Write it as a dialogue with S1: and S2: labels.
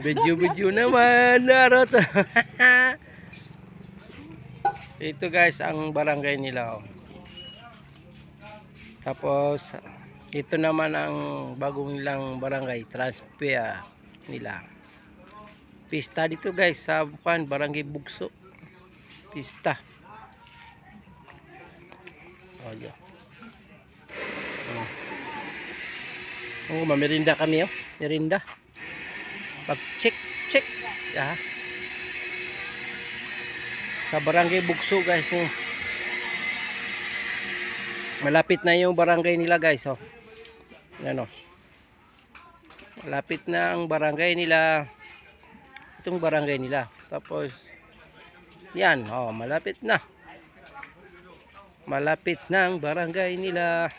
S1: Video naman. Narot. Ito guys ang barangay nila. Oh. Tapos ito naman ang bagong nilang barangay, Transpia nila. Pista dito guys sa barangay Bugso. Pista. Oh, yeah. Oh, mamirinda kami oh. Merinda. Pag-check. Yeah. Sa barangay Bugso guys. Oh. Malapit na yung barangay nila guys. Oh. Yan oh. Malapit na ang barangay nila. Itong barangay nila. Tapos yan. Oh, malapit na. Malapit na ang barangay nila.